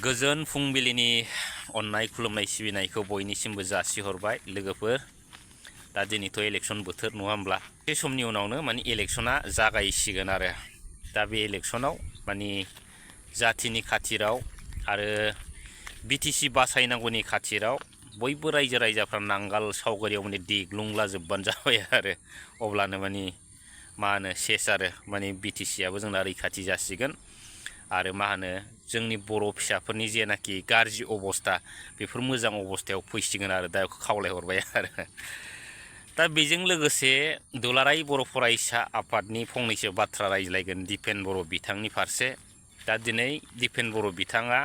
गोजोन फुंबिलिनि अननाय खुलुमनाय सिबिनायखौ बयनिसिमबो जासिहरबाय लोगोफोर। दा दिनैथ' इलेक्सन बोथोर नङा होमब्ला, बे समनि उनावनो माने इलेक्सना जागायसिगोन आरो दा बे इलेक्सनाव माने जाथिनि खाथिराव आरो बिटिसि बासायनांगौनि खाथिराव बयबो रायजो राजाफ्रा नांगाल सावगारियाव माने देग्लुंलाजोबबानो जाबाय आरो अब्लानो माने मा होनो सेस आरो माने बिटिसियाबो जोंना रैखाथि जासिगोन आरो मा होनो जोंनि बर' फिसाफोरनि जेनाखि गाज्रि अबस्था बेफोर मोजां अबस्थायाव फैसिगोन आरो दा खावलायहरबाय आरो दा बेजों लोगोसे दुलाराय बर' फरायसा आफादनि फंनैसो बाथ्रा रायज्लायगोन दिपेन बर' बिथांनि फारसे। दा दिनै दिपेन बर' बिथाङा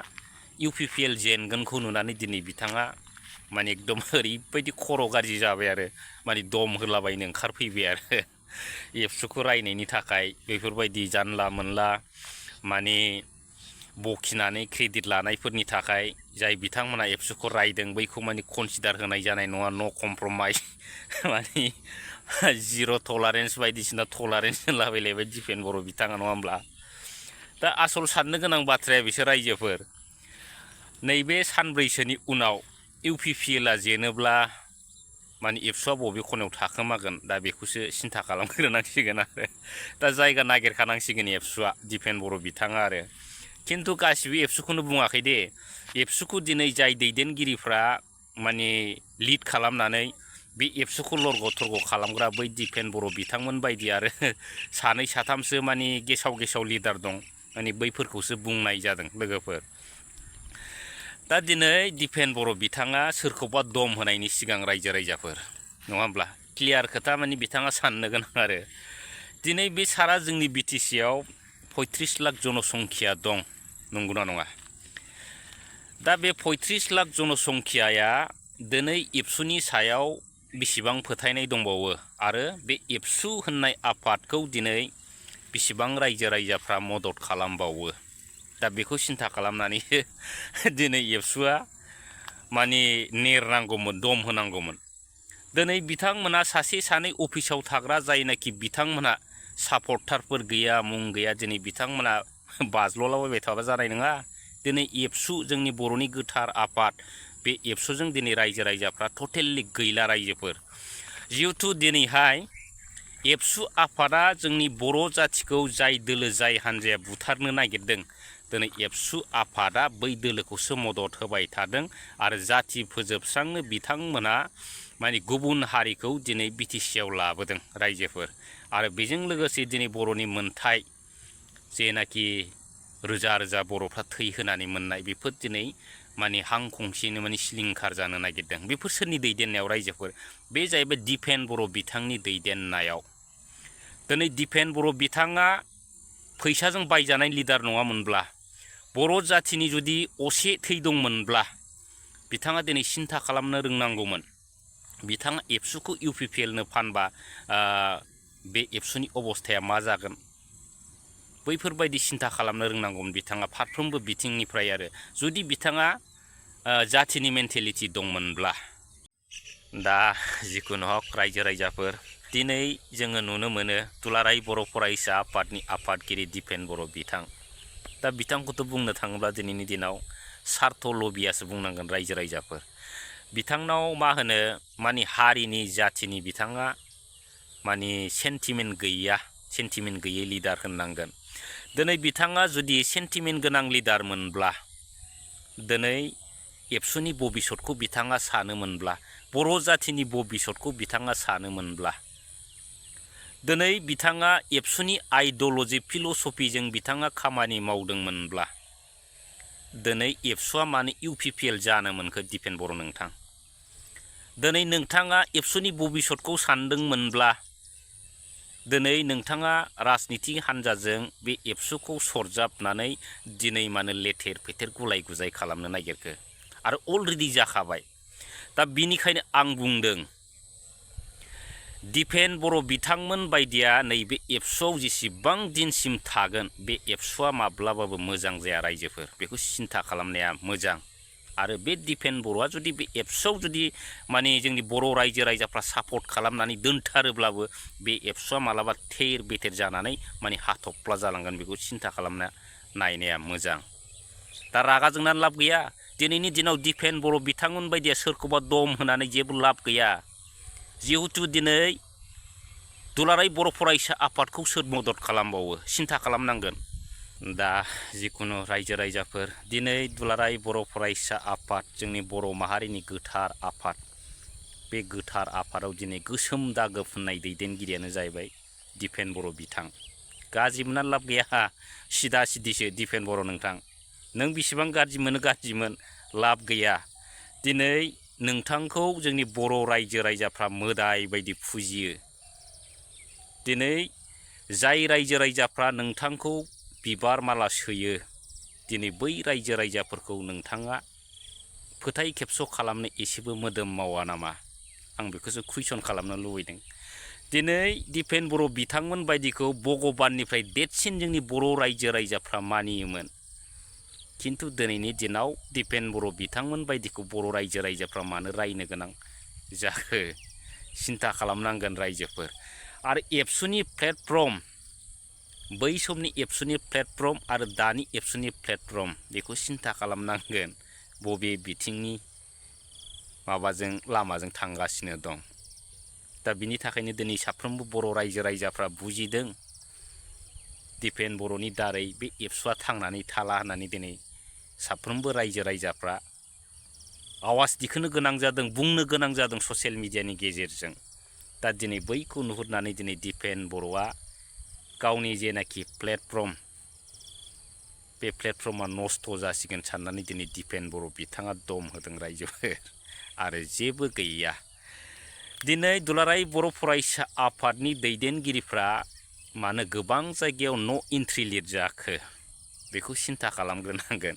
UPPL जेनगोनखौ नुनानै दिनै बिथाङा माने एकदम ओरैबायदि खर' गाज्रि जाबाय आरो माने दम होलाबायनो ओंखारफैबाय आरो एबसुखौ रायनायनि थाखाय बेफोरबायदि जानला मोनला माने बखिनानै क्रेडिट लानायफोरनि थाखाय जाय बिथांमोना एबसुखौ रायदों बैखौ माने कनसिडार होनाय जानाय नङा, नो कमप्रमाइज माने जिर' टलारेन्स बायदिसिना टलारेन्स होनलाबायलायबाय दिपेन बर' बिथाङा नङा होमब्ला। दा आसल साननो गोनां बाथ्राया बिसोर रायजोफोर नैबे सानब्रैसोनि उनाव UPPLआ जेनोब्ला माने एबसुआ बबे खनायाव थाखोमागोन दा बेखौसो सिन्था खालामग्रोनांसिगोन आरो दा जायगा नागिरखानांसिगोन एबसुआ दिपेन बर' बिथाङा आरो खिन्थु गासिबो एबसुखौनो बुङाखै दे। एबसुखौ दिनै जाय दैदेनगिरिफ्रा माने लिड खालामनानै बे एबसुखौ लरग' थरग' खालामग्रा बै दिपेन बर' बिथांमोन बायदि आरो सानै साथामसो माने गेसाव गेसाव लिडार दं, माने बैफोरखौसो बुंनाय जादों लोगोफोर। दा दिनै दिपेन बर' बिथाङा सोरखौबा दम होनायनि सिगां रायजो राजाफोर नङा होमब्ला क्लियार खोथा माने बिथाङा साननो गोनां आरो दिनै बे सारा जोंनि BTCआव 35 लाख जनसंख्या दं, नंगौना नङा? दा बे 35 लाख जनसंख्याया दिनै एबसुनि सायाव बेसेबां फोथायनाय दंबावो आरो बे एबसु होननाय आफादखौ दिनै बेसेबां रायजो राजाफ्रा मदद खालामबावो। दा बेखौ सिन्था खालामनानै दिनै एबसुआ माने नेरनांगौमोन, दम होनांगौमोन। दिनै बिथांमोना सासे सानै अफिसाव थाग्रा जायनाखि बिथांमोनहा सापर्टारफोर गैया, मुं गैया, दिनै बिथांमोना बाज्ल'लाबायबाय थाबा जानाय नङा। दिनै एबसु जोंनि बर'नि गोथार आफाद, बे एबसुजों दिनै रायजो राजाफ्रा टटेलि गैला रायजोफोर। जिहेथु दिनैहाय एबसु आफादा जोंनि बर' जाथिखौ जाय दोलो जाय हान्जाया बुथारनो नागिरदों, दिनै एबसु आफादा बै दोलोखौसो मदद होबाय थादों आरो जाथि फोजोबस्रांनो बिथांमोना माने गुबुन हारिखौ दिनै BTCआव लाबोदों रायजोफोर। आरो बेजों लोगोसे दिनै बर'नि मोन्थाय जेनाखि रोजा रोजा बर'फ्रा थै होनानै मोननाय बेफोर दिनै माने हां खंसेनो माने सिलिंखार जानो नागिरदों। बेफोर सोरनि दैदेननायाव रायजोफोर? बे जाहैबाय दिपेन बर' बिथांनि दैदेननायाव। दिनै दिपेन बर' बिथाङा फैसाजों बायजानाय लिडार नङामोनब्ला, बर' जाथिनि जुदि असे थै दंमोनब्ला बिथाङा दिनै सिन्था खालामनो रोंनांगौमोन। बिथाङा एबसुखौ UPPLनो फानबा बे एबसुनि अबस्थाया मा जागोन, बैफोरबायदि सिन्था खालामनो रोंनांगौमोन बिथाङा फारफ्रोमबो बिथिंनिफ्राय। आरो जुदि बिथाङा जाथिनि मेन्टेलिटि दंमोनब्ला। दा जिखुनु हक रायजो राजाफोर, दिनै जोङो नुनो मोनो दुलाराय बर' फरायसा आफादनि आफादगिरि दिपेन बर' बिथां। दा बिथांखौथ' बुंनो थाङोब्ला दिनैनि दिनाव सार्थ लबियासो बुंनांगोन रायजो राजाफोर। बिथांनाव मा होनो माने हारिनि जाथिनि बिथाङा माने सेन्टिमेन्ट गैयै लिडार होननांगोन। दिनै बिथाङा जुदि सेन्टिमेन्ट गोनां लिडार मोनब्ला, दिनै एबसुनि भबिसतखौ बिथाङा सानोमोनब्ला, बर' जाथिनि भबिसतखौ बिथाङा सानोमोनब्ला, दिनै बिथाङा एबसुनि आइडिय'लजि फिल'सफिजों बिथाङा खामानि मावदोंमोनब्ला, दिनै एबसुआ मानो UPPL जानो मोनखो दिपेन बर' नोंथां? दिनै नोंथाङा एबसुनि भबिसतखौ सानदोंमोनब्ला, दिनै नोंथाङा राजनिति हान्जाजों बे एबसुखौ सरजाबनानै दिनै मानो लेथेर फेथेर गुलाय गुजाय खालामनो नागिरखो? आरो अलरेडि जाखाबाय। दा बिनिखायनो आं बुंदों दिपेन बर' बिथांमोन बायदिया नैबे एबसुआव जेसेबां दिनसिम थागोन, बे एबसुआ माब्लाबाबो मोजां जाया रायजोफोर। बेखौ सिन्था खालामनाया मोजां। आरो बे दिपेन बर'आ जुदि बे एबसुआव जुदि माने जोंनि बर' रायजो राजाफ्रा सापर्ट खालामनानै दोनथारोब्लाबो बे एबसुआ मालाबा थेर बेथेर जानानै माने हाथफ्ला जालांगोन। बेखौ सिन्था खालामना नायनाया मोजां। दा रागा जोंनानै लाब गैया। दिनैनि दिनाव दिपेन बर' बिथांमोन बायदिया सोरखौबा दम होनानै जेबो लाब गैया। जिहेथु दिनै दुलाराय बर' फरायसा आफादखौ सोर मदद खालामबावो सिन्था खालामनांगोन। दा जिखुनु रायजो राजाफोर दिनै दुलाराय बर' फरायसा आफाद जोंनि बर' माहारिनि गोथार आफाद, बे गोथार आफादाव दिनै गोसोम दागो फुननाय दैदेनगिरियानो जाहैबाय दिपेन बर' बिथां। गाज्रि मोननानै लाब गैया, सिदा सिदिसो दिपेन बर' नोंथां। नों बेसेबां गाज्रि मोनो गाज्रिमोन, लाब गैया। दिनै नोंथांखौ जोंनि बर' रायजो राजाफ्रा मोदाय बायदि फुजियो। दिनै जाय रायजो राजाफ्रा नोंथांखौ बिबार माला सोयो, दिनै बै रायजो राजाफोरखौ नोंथाङा फोथाय खेबस' खालामनो एसेबो मोदोम मावा नामा? आं बेखौसो कुइसन खालामनो लुबैदों। दिनै दिपेन बर' बिथांमोन बायदिखौ भगबाननिफ्राय देरसिन जोंनि बर' रायजो राजाफ्रा मानियोमोन। खिन्थु दिनैनि दिनाव दिपेन बर' बिथांमोन बायदिखौ बर' रायजो राजाफ्रा मानो रायनो गोनां जाखो? सिन्था खालामनांगोन रायजोफोर। आरो एबसुनि प्लेटफर्म, बै समनि एबसुनि प्लेटफर्म आरो दानि एबसुनि प्लेटफर्म, बेखौ सिन्था खालामनांगोन बबे बिथिंनि माबाजों लामाजों थांगासिनो दं। दा बिनि थाखायनो दिनै साफ्रोमबो बर' रायजो राजाफ्रा बुजिदों दिपेन बर'नि दारै बे एबसुआ थांनानै थाला होननानै दिनै साफ्रोमबो रायजो राजाफ्रा आवाज दिखोनो गोनां जादों, बुंनो गोनां जादों ससियेल मिडियानि गेजेरजों। दा दिनै बैखौ नुहुरनानै दिनै दिपेन बर'आ गावनि जेनाखि प्लेटफर्म, बे प्लेटफर्मा नस्थ' जासिगोन साननानै दिनै दिपेन बर' बिथाङा दम होदों रायजोफोर, आरो जेबो गैया। दिनै दुलाराय बर' फरायसा आफादनि दैदेनगिरिफ्रा मानो गोबां जायगायाव न' एन्ट्रि लिरजाखो बेखौ सिन्था खालामग्रोनांगोन।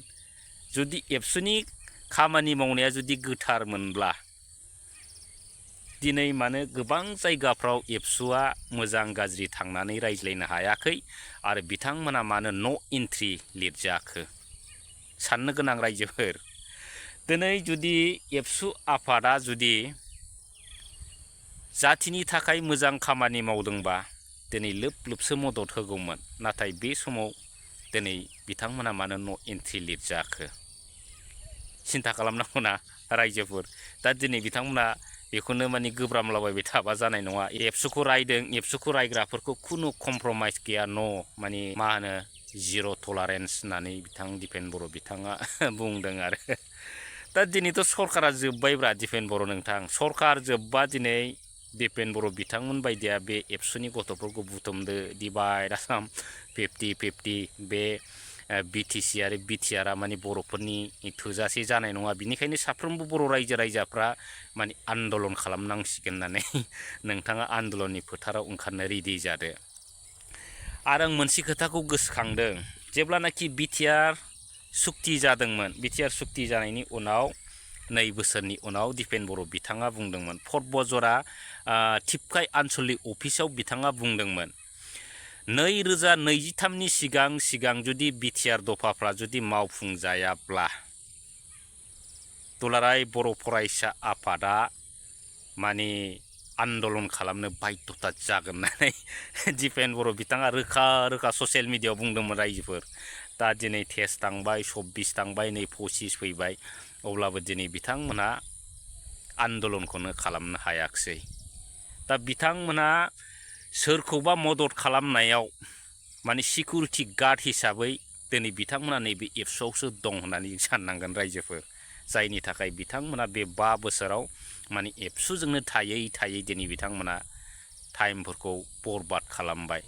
जुदि एबसुनि खामानि मावनाया जुदि गोथारमोनब्ला दिनै मानो गोबां जायगाफ्राव एबसुआ मोजां गाज्रि थांनानै रायज्लायनो हायाखै आरो बिथांमोना मानो न' एन्ट्रि लिरजाखो? साननो गोनां रायजोफोर। दिनै जुदि एबसु आफादा जुदि जाथिनि थाखाय मोजां खामानि मावदोंबा दिनै लोब लोबसो मदद होगौमोन। नाथाय बे समाव दिनै बिथांमोना मानो न' एन्ट्रि लिरजाखो? सिन्था खालामनांगौना रायजोफोर। दा दिनै बिथांमोना बेखौनो माने गोब्रामलाबायबाय थाबा जानाय नङा। एबसुखौ रायदों, एबसुखौ रायग्राफोरखौ खुनु कमप्रमाइस गैया, माने मा होनो जिर' टलारेन्स होननानै बिथां दिपेन बर' बिथाङा बुंदों आरो। दा दिनैथ' सरकारा जोब्बायब्रा दिपेन बर' नोंथां। सरकार जोब्बा दिनै दिपेन बर' बिथांमोन बायदिया बे एबसुनि गथ'फोरखौ बुथुमदो, डिभाइड आसाम 50-50, बे BTC आरो BTRआ माने बर'फोरनि थोजासे जानाय नङा। बिनिखायनो साफ्रोमबो बर' रायजो राजाफ्रा माने आन्दलन खालामनांसिगोन होननानै नोंथाङा आन्दलननि फोथाराव ओंखारनो रेडि जादो। आरो आं मोनसे खोथाखौ गोसोखांदों, जेब्लानाखि BTR सुक्ति जादोंमोन, BTR सुक्ति जानायनि उनाव 2 बोसोरनि उनाव दिपेन बर' बिथाङा बुंदोंमोन, पर्बजरा थिपकाय आनसलिक अफिसाव बिथाङा बुंदोंमोन 2023नि सिगां जुदि BTR दफाफ्रा जुदि मावफुंजायाब्ला दुलाराय बर' फरायसा आफादा माने आन्दलन खालामनो बाध्यता जागोन होननानै दिपेन बर' बिथाङा रोखा रोखा ससियेल मिडियायाव बुंदोंमोन रायजोफोर। दा दिनै 23 थांबाय, 24 थांबाय, नै 25 फैबाय, अब्लाबो दिनै बिथांमोना आन्दलनखौनो खालामनो हायाखिसै। दा बिथांमोना सोरखौबा मदद खालामनायाव माने सिकिउरिटि गार्ड हिसाबै दिनै बिथांमोना नैबे एबसुआवसो दं होननानै साननांगोन रायजोफोर। जायनि थाखाय बिथांमोना बे 5 बोसोराव माने एबसुजोंनो थायै दिनै बिथांमोना टाइमफोरखौ बरबाद खालामबाय।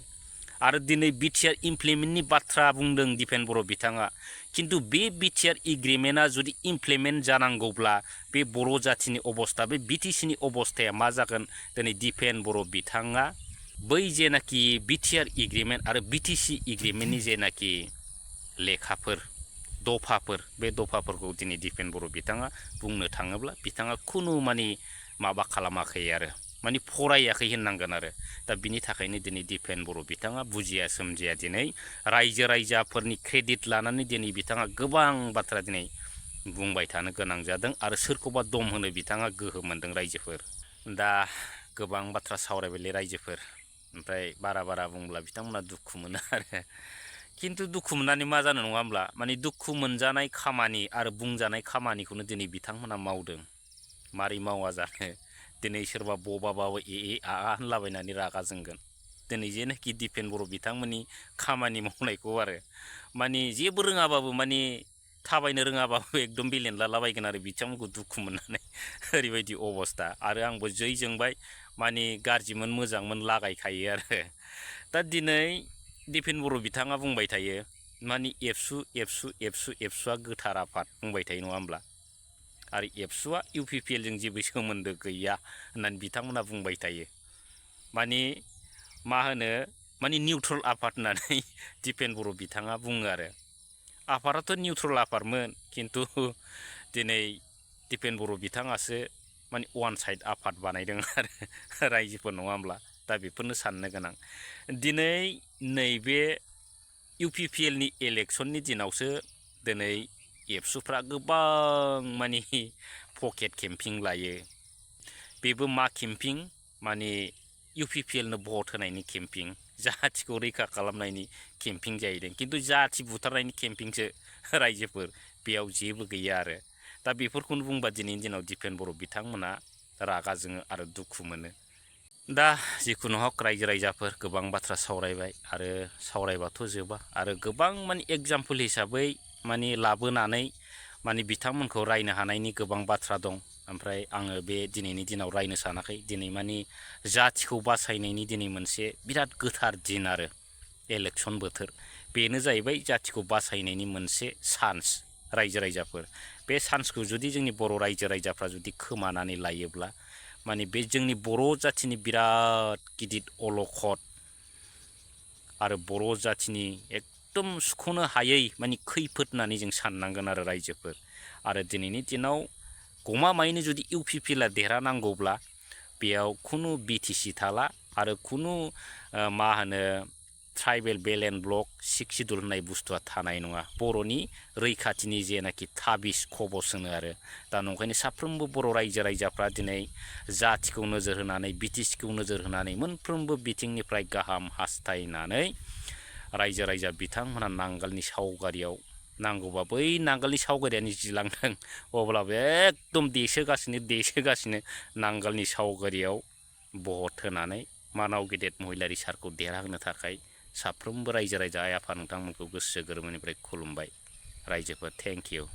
आरो दिनै BTR इमप्लिमेन्टनि बाथ्रा बुंदों दिपेन बर' बिथाङा, खिन्थु बे BTR एग्रिमेन्टआ जुदि इमप्लिमेन्ट जानांगौब्ला बे बर' जाथिनि अबस्था, बे BTCनि अबस्थाया मा जागोन? दिनै दिपेन बर' बिथाङा बै जेनाखि BTR एग्रिमेन्ट आरो BTC एग्रिमेन्टनि जेनाखि लेखाफोर, दफाफोर, बे दफाफोरखौ दिनै दिपेन बर' बिथाङा बुंनो थाङोब्ला बिथाङा खुनु माने माबा खालामाखै आरो माने फरायाखै होननांगोन आरो। दा बिनि थाखायनो दिनै दिपेन बर' बिथाङा बुजिया सोमजिया दिनै रायजो राजाफोरनि क्रेडिट लानानै दिनै बिथाङा गोबां बाथ्रा दिनै बुंबाय थानो गोनां जादों आरो सोरखौबा दम होनो बिथाङा गोहो मोनदों रायजोफोर। दा गोबां बाथ्रा सावरायबायलै रायजोफोर, ओमफ्राय बारा बुंब्ला बिथांमोना दुखु मोनो आरो। खिन्थु दुखु मोननानै मा जानो नङा होमब्ला माने दुखु मोनजानाय खामानि आरो बुंजानाय खामानिखौनो दिनै बिथांमोना मावदों। मारै मावा जानो दिनै सोरबा बबाबाबो आ होनलाबायनानै रागा जोंगोन। दिनै जेनाखि दिपेन बर' बिथांमोननि खामानि मावनायखौ आरो माने जेबो रोङाबाबो माने थाबायनो रोङाबाबो एकदम बेलेनलालाबायगोन आरो बिथांमोनखौ दुखु मोननानै ओरैबायदि अबस्था। आरो आंबो जै जोंबाय माने गाज्रिमोन मोजांमोन लागायखायो आरो। दा दिनै दिपेन बर' बिथाङा बुंबाय थायो माने एबसुआ गोथार आफाद बुंबाय थायो नङा होमब्ला। आरो एबसुआ UPPLजों जेबो सोमोन्दो गैया होननानै बिथांमोना बुंबाय थायो। माने मा होनो माने निउट्रेल आफाद होननानै दिपेन बर' बिथाङा बुङो आरो। आफादाथ' निउट्रेल आफादमोन खिन्थु दिनै दिपेन बर' बिथाङासो माने वान साइड आफाद बानायदों आरो रायजोफोर नङा होमब्ला। दा बेफोरनो साननो गोनां। दिनै नैबे UPPLनि इलेक्सननि दिनावसो दिनै एबसुफ्रा गोबां माने पकेट केम्पिं लायो। बेबो मा केम्पिं माने UPPLनो भट होनायनि केम्पिं, जाथिखौ रैखा खालामनायनि केम्पिं जाहैदों। खिन्थु जाथि बुथारनायनि केम्पिंसो रायजोफोर, बेयाव जेबो गैया आरो। दा बेफोरखौनो बुंबा दिनैनि दिनाव दिपेन बर' बिथांमोना रागा जोङो आरो दुखु मोनो। दा जिखुनु हक रायजो राजाफोर गोबां बाथ्रा सावरायबाय आरो सावरायबाथ' जोबा आरो गोबां माने एगजामपोल हिसाबै माने लाबोनानै माने बिथांमोनखौ रायनो हानायनि गोबां बाथ्रा दं। ओमफ्राय आङो बे दिनैनि दिनाव रायनो सानाखै। दिनै माने जाथिखौ बासायनायनि दिनै मोनसे बिराद गोथार दिन आरो इलेक्सन बोथोर। बेनो जाहैबाय जाथिखौ बासायनायनि मोनसे चान्स रायजो राजाफोर। बे चान्सखौ जुदि जोंनि बर' रायजो राजाफ्रा जुदि खोमानानै लायोब्ला माने बे जोंनि बर' जाथिनि बिराद गिदिर अलखद आरो बर' जाथिनि एकदम सुख'नो हायै माने खैफोद होननानै जों साननांगोन आरो रायजोफोर। आरो दिनैनि दिनाव गमामायैनो जुदि UPPLआ देरहानांगौब्ला बेयाव खुनु BTC थाला आरो खुनु मा होनो ट्राइबेल बेलेन्ड ब्लक 6 सिडुल होननाय बुस्थुआ थानाय नङा। बर'नि रैखाथिनि जेनाखि थाबिस खबस होनो आरो। दा नंखायनो साफ्रोमबो बर' रायजो राजाफ्रा दिनै जाथिखौ नोजोर होनानै BTCखौ नोजोर होनानै मोनफ्रोमबो बिथिंनिफ्राय गाहाम हास्थायनानै रायजो राजा बिथांमोना नांगोलनि सावगारियाव नांगौबा बै नांगोलनि सावगारियानो जिलांदों अब्लाबो एकदम देसोगासिनो नांगोलनि सावगारियाव भट होनानै मानाव गेदेर महिलारि सारखौ देरहाहोनो थाखाय साफ्रोमबो रायजो राजा आइ आफा नोंथांमोनखौ गोसो गोरबोनिफ्राय खुलुमबाय। रायजोफोर थेंक इउ।